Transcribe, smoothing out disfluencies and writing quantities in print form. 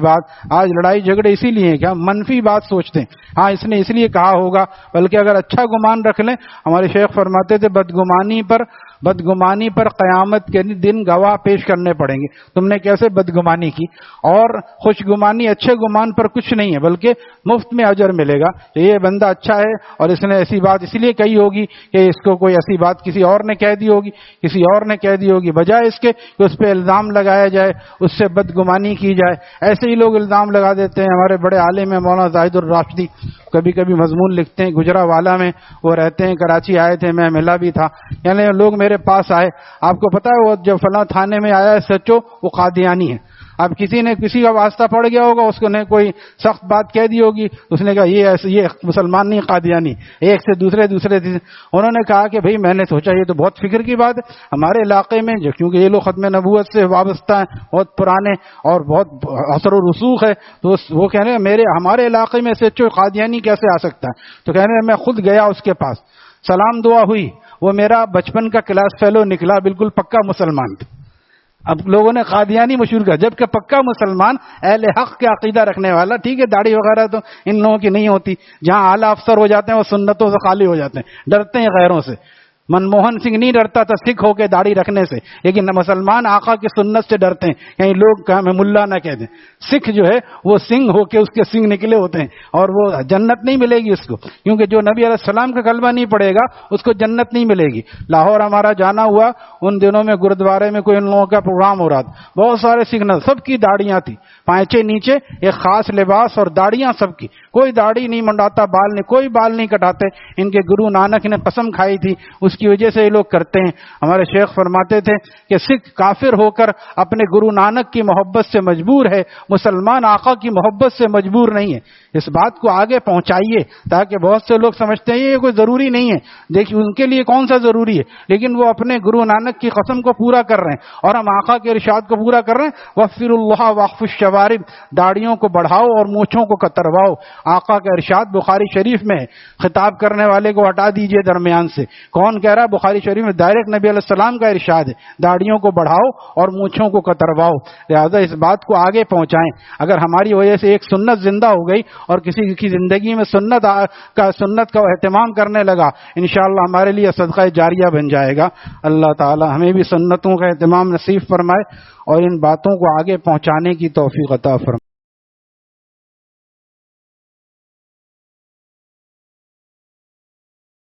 بات. آج لڑائی جھگڑے اسی لیے ہیں کہ ہم منفی بات سوچتے ہیں, ہاں اس نے اس لیے کہا ہوگا, بلکہ اگر اچھا گمان رکھ لیں. ہمارے شیخ فرماتے تھے بدگمانی پر قیامت کے دن گواہ پیش کرنے پڑیں گے, تم نے کیسے بدگمانی کی. اور خوش گمانی اچھے گمان پر کچھ نہیں ہے, بلکہ مفت میں اجر ملے گا. یہ بندہ اچھا ہے اور اس نے ایسی بات اس لیے کہی ہوگی کہ اس کو کوئی ایسی بات کسی اور نے کہہ دی ہوگی, بجائے اس کے کہ اس پہ الزام لگایا جائے, اس سے بدگمانی کی جائے. ایسے ہی لوگ الزام لگا دیتے ہیں. ہمارے بڑے عالم ہیں مولانا زاہد الراشدی, کبھی کبھی مضمون لکھتے ہیں, گجرانوالہ میں وہ رہتے ہیں, کراچی آئے تھے, میں ملا بھی تھا. یعنی لوگ میرے پاس آئے, آپ کو پتا ہے وہ جب فلاں تھانے میں آیا ہے سچو وہ قادیانی ہے. اب کسی کا واسطہ پڑ گیا ہوگا, اس کو نے کوئی سخت بات کہہ دی ہوگی, اس نے کہا یہ مسلمان نہیں قادیانی. ایک سے دوسرے انہوں نے کہا کہ بھئی میں نے سوچا یہ تو بہت فکر کی بات ہے ہمارے علاقے میں, کیونکہ یہ لوگ ختم نبوت سے وابستہ ہیں, بہت پرانے اور بہت اثر و رسوخ ہے. تو وہ کہہ رہے ہیں ہمارے علاقے میں سچو قادیانی کیسے آ سکتا ہے. تو کہہ رہے ہیں میں خود گیا اس کے پاس, سلام دعا ہوئی, وہ میرا بچپن کا کلاس فیلو نکلا, بالکل پکا مسلمان تھا. اب لوگوں نے قادیانی مشہور کیا, جبکہ پکا مسلمان اہل حق کے عقیدہ رکھنے والا. ٹھیک ہے داڑھی وغیرہ تو ان لوگوں کی نہیں ہوتی, جہاں اعلیٰ افسر ہو جاتے ہیں وہ سنتوں سے خالی ہو جاتے ہیں, ڈرتے ہیں غیروں سے. منموہن سنگھ نہیں ڈرتا تھا سکھ ہو کے داڑھی رکھنے سے, لیکن مسلمان آقا کی سنت سے ڈرتے ہیں, کہیں لوگ ہمیں ملا نہ کہہ دیں. سکھ جو ہے وہ سنگھ ہو کے اس کے سنگھ نکلے ہوتے ہیں, اور وہ جنت نہیں ملے گی اس کو, کیونکہ جو نبی علیہ السلام کا کلمہ نہیں پڑے گا اس کو جنت نہیں ملے گی. لاہور ہمارا جانا ہوا, ان دنوں میں گرودوارے میں کوئی ان لوگوں کا پروگرام ہو رہا تھا, بہت سارے سکھ سب کی داڑیاں تھی, پائچے نیچے ایک خاص لباس اور داڑیاں سب کی, کوئی داڑھی نہیں منڈاتا, کوئی بال نہیں کٹاتے. ان کے گرو نانک نے قسم کھائی تھی, اس کی وجہ سے یہ لوگ کرتے ہیں. ہمارے شیخ فرماتے تھے کہ سکھ کافر ہو کر اپنے گرو نانک کی محبت سے مجبور ہے, مسلمان آقا کی محبت سے مجبور نہیں ہے. اس بات کو آگے پہنچائیے تاکہ بہت سے لوگ سمجھتے ہیں یہ کوئی ضروری نہیں ہے. دیکھیے ان کے لیے کون سا ضروری ہے, لیکن وہ اپنے گرو نانک کی قسم کو پورا کر رہے ہیں اور ہم آقا کے ارشاد کو پورا کر رہے ہیں. وفر اللہ واقف الشوارب, داڑیوں کو بڑھاؤ اور مونچھوں کو کترواؤ. آقا کا ارشاد بخاری شریف میں ہے. خطاب کرنے والے کو ہٹا دیجئے درمیان سے. کون کہہ رہا ہے؟ بخاری شریف میں ڈائریکٹ نبی علیہ السلام کا ارشاد ہے, داڑیوں کو بڑھاؤ اور مونچھوں کو کترواؤ. لہذا اس بات کو آگے پہنچائیں. اگر ہماری وجہ سے ایک سنت زندہ ہو گئی اور کسی کی زندگی میں سنت کا اہتمام کرنے لگا, انشاءاللہ ہمارے لیے صدقہ جاریہ بن جائے گا. اللہ تعالی ہمیں بھی سنتوں کا اہتمام نصیب فرمائے اور ان باتوں کو آگے پہنچانے کی توفیق عطا فرمائے.